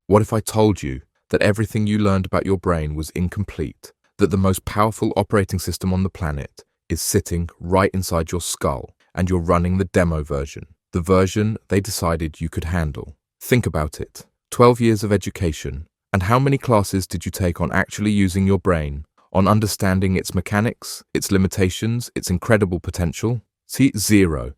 What if I told you that everything you learned about your brain was incomplete, that the most powerful operating system on the planet is sitting right inside your skull and you're running the demo version, the version they decided you could handle? Think about it. 12 years of education, and how many classes did you take on actually using your brain, on understanding its mechanics, its limitations, its incredible potential? See, zero.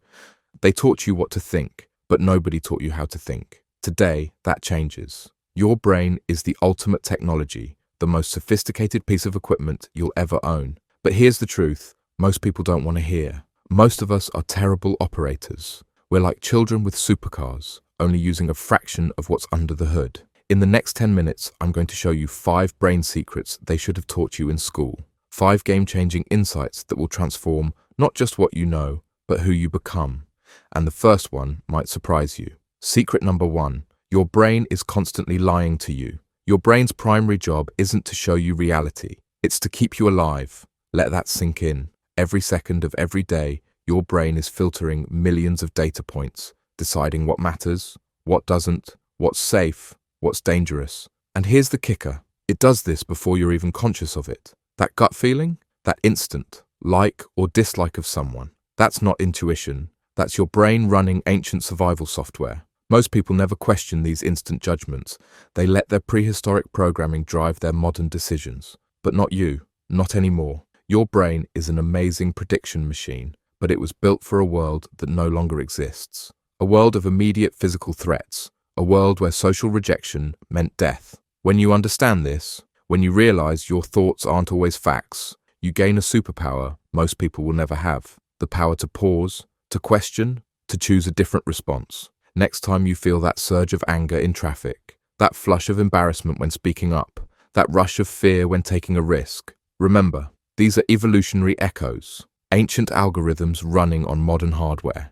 They taught you what to think, but nobody taught you how to think. Today, that changes. Your brain is the ultimate technology, the most sophisticated piece of equipment you'll ever own. But here's the truth most people don't want to hear. Most of us are terrible operators. We're like children with supercars, only using a fraction of what's under the hood. In the next 10 minutes, I'm going to show you 5 brain secrets they should have taught you in school. 5 game-changing insights that will transform not just what you know, but who you become. And the first one might surprise you. Secret number 1. Your brain is constantly lying to you. Your brain's primary job isn't to show you reality. It's to keep you alive. Let that sink in. Every second of every day, your brain is filtering millions of data points, deciding what matters, what doesn't, what's safe, what's dangerous. And here's the kicker. It does this before you're even conscious of it. That gut feeling, that instant like or dislike of someone, that's not intuition. That's your brain running ancient survival software. Most people never question these instant judgments. They let their prehistoric programming drive their modern decisions. But not you, not anymore. Your brain is an amazing prediction machine, but it was built for a world that no longer exists. A world of immediate physical threats. A world where social rejection meant death. When you understand this, when you realize your thoughts aren't always facts, you gain a superpower most people will never have. The power to pause, to question, to choose a different response. Next time you feel that surge of anger in traffic, that flush of embarrassment when speaking up, that rush of fear when taking a risk, remember, these are evolutionary echoes, ancient algorithms running on modern hardware,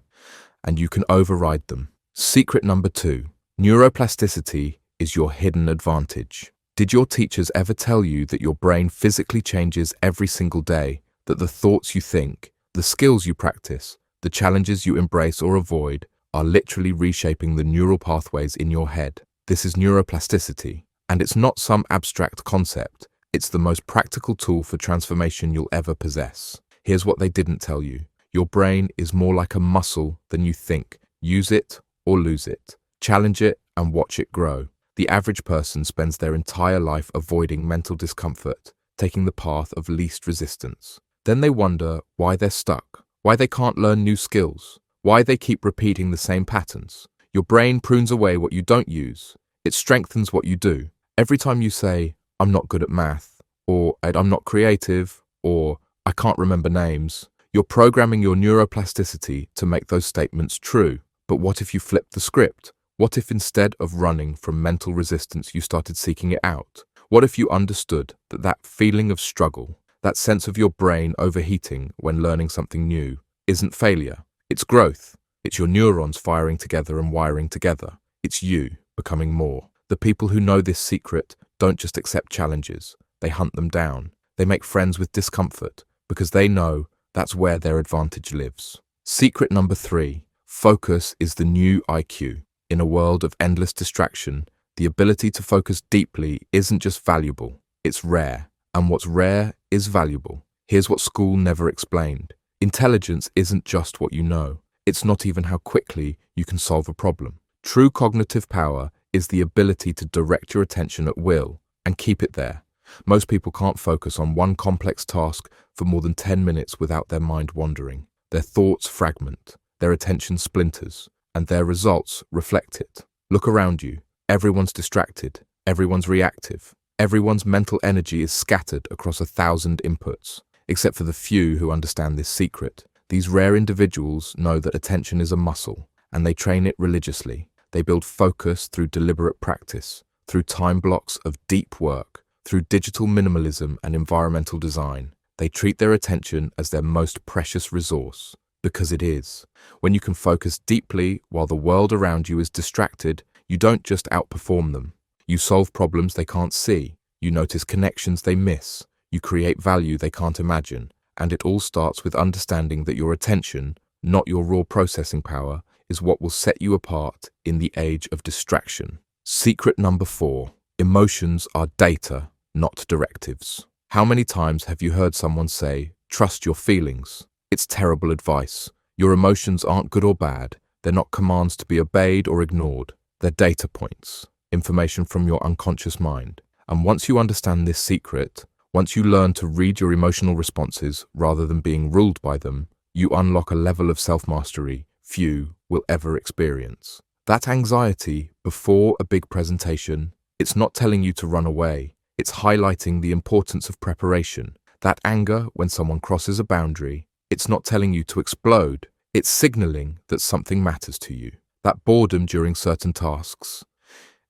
and you can override them. Secret number 2. Neuroplasticity is your hidden advantage. Did your teachers ever tell you that your brain physically changes every single day, that the thoughts you think, the skills you practice, the challenges you embrace or avoid are literally reshaping the neural pathways in your head? This is neuroplasticity, and it's not some abstract concept. It's the most practical tool for transformation you'll ever possess. Here's what they didn't tell you. Your brain is more like a muscle than you think. Use it or lose it. Challenge it and watch it grow. The average person spends their entire life avoiding mental discomfort, taking the path of least resistance. Then they wonder why they're stuck, why they can't learn new skills, why they keep repeating the same patterns. Your brain prunes away what you don't use. It strengthens what you do. Every time you say, I'm not good at math, or I'm not creative, or I can't remember names, you're programming your neuroplasticity to make those statements true. But what if you flip the script? What if instead of running from mental resistance, you started seeking it out? What if you understood that feeling of struggle, that sense of your brain overheating when learning something new, isn't failure? It's growth. It's your neurons firing together and wiring together. It's you becoming more. The people who know this secret don't just accept challenges. They hunt them down. They make friends with discomfort because they know that's where their advantage lives. Secret number 3. Focus is the new IQ. In a world of endless distraction, the ability to focus deeply isn't just valuable, it's rare. And what's rare is valuable. Here's what school never explained. Intelligence isn't just what you know. It's not even how quickly you can solve a problem. True cognitive power is the ability to direct your attention at will and keep it there. Most people can't focus on one complex task for more than 10 minutes without their mind wandering. Their thoughts fragment, their attention splinters, and their results reflect it. Look around you. Everyone's distracted. Everyone's reactive. Everyone's mental energy is scattered across 1,000 inputs. Except for the few who understand this secret. These rare individuals know that attention is a muscle, and they train it religiously. They build focus through deliberate practice, through time blocks of deep work, through digital minimalism and environmental design. They treat their attention as their most precious resource, because it is. When you can focus deeply while the world around you is distracted, you don't just outperform them. You solve problems they can't see. You notice connections they miss. You create value they can't imagine. And it all starts with understanding that your attention, not your raw processing power, is what will set you apart in the age of distraction. Secret number 4. Emotions are data, not directives. How many times have you heard someone say, "Trust your feelings"? It's terrible advice. Your emotions aren't good or bad. They're not commands to be obeyed or ignored. They're data points, information from your unconscious mind. And once you understand this secret, once you learn to read your emotional responses rather than being ruled by them, you unlock a level of self-mastery few will ever experience. That anxiety before a big presentation, it's not telling you to run away. It's highlighting the importance of preparation. That anger when someone crosses a boundary, it's not telling you to explode. It's signaling that something matters to you. That boredom during certain tasks,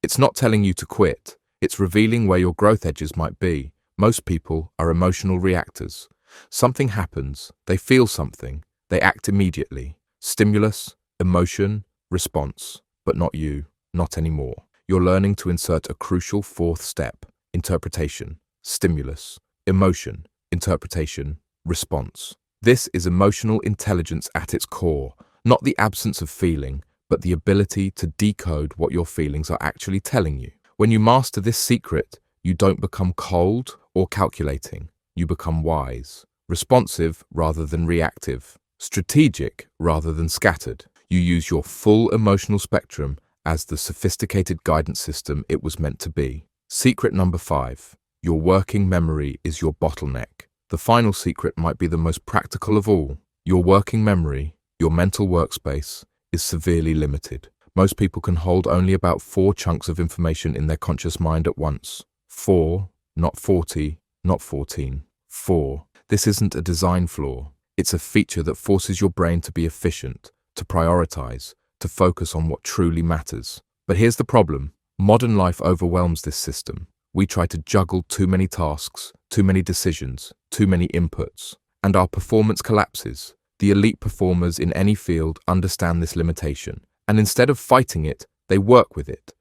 it's not telling you to quit. It's revealing where your growth edges might be. Most people are emotional reactors. Something happens, they feel something, they act immediately. Stimulus, emotion, response, but not you, not anymore. You're learning to insert a crucial 4th step: interpretation, stimulus, emotion, interpretation, response. This is emotional intelligence at its core, not the absence of feeling, but the ability to decode what your feelings are actually telling you. When you master this secret, you don't become cold or calculating. You become wise, responsive rather than reactive, strategic rather than scattered. You use your full emotional spectrum as the sophisticated guidance system it was meant to be. Secret number 5. Your working memory is your bottleneck. The final secret might be the most practical of all. Your working memory, your mental workspace, is severely limited. Most people can hold only about 4 chunks of information in their conscious mind at once. 4, not 40, not 14. 4. This isn't a design flaw. It's a feature that forces your brain to be efficient, to prioritize, to focus on what truly matters. But here's the problem. Modern life overwhelms this system. We try to juggle too many tasks, too many decisions, too many inputs, and our performance collapses. The elite performers in any field understand this limitation, and instead of fighting it, they work with it.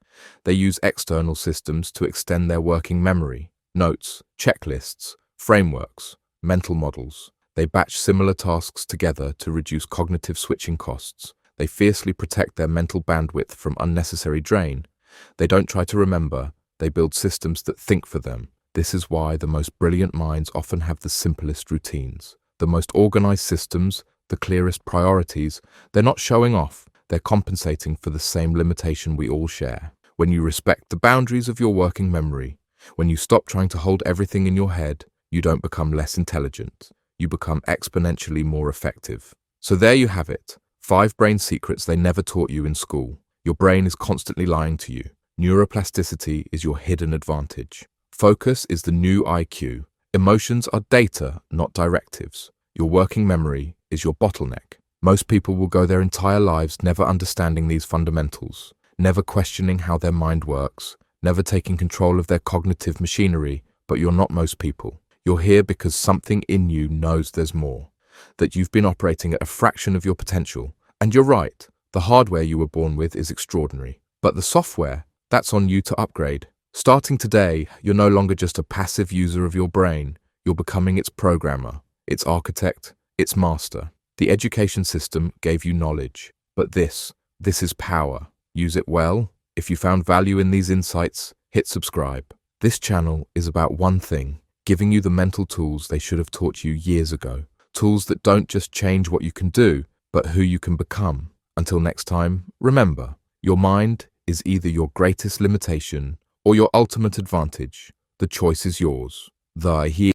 They use external systems to extend their working memory: notes, checklists, frameworks, mental models. They batch similar tasks together to reduce cognitive switching costs. They fiercely protect their mental bandwidth from unnecessary drain. They don't try to remember, they build systems that think for them. This is why the most brilliant minds often have the simplest routines, the most organized systems, the clearest priorities. They're not showing off, they're compensating for the same limitation we all share. When you respect the boundaries of your working memory, when you stop trying to hold everything in your head, you don't become less intelligent. You become exponentially more effective. So there you have it. 5 brain secrets they never taught you in school. Your brain is constantly lying to you. Neuroplasticity is your hidden advantage. Focus is the new IQ. Emotions are data, not directives. Your working memory is your bottleneck. Most people will go their entire lives never understanding these fundamentals, never questioning how their mind works, never taking control of their cognitive machinery. But you're not most people. You're here because something in you knows there's more, that you've been operating at a fraction of your potential. And you're right, the hardware you were born with is extraordinary. But the software, that's on you to upgrade. Starting today, you're no longer just a passive user of your brain. You're becoming its programmer, its architect, its master. The education system gave you knowledge, but this is power. Use it well. If you found value in these insights, hit subscribe. This channel is about one thing: giving you the mental tools they should have taught you years ago. Tools that don't just change what you can do, but who you can become. Until next time, remember, your mind is either your greatest limitation or your ultimate advantage. The choice is yours.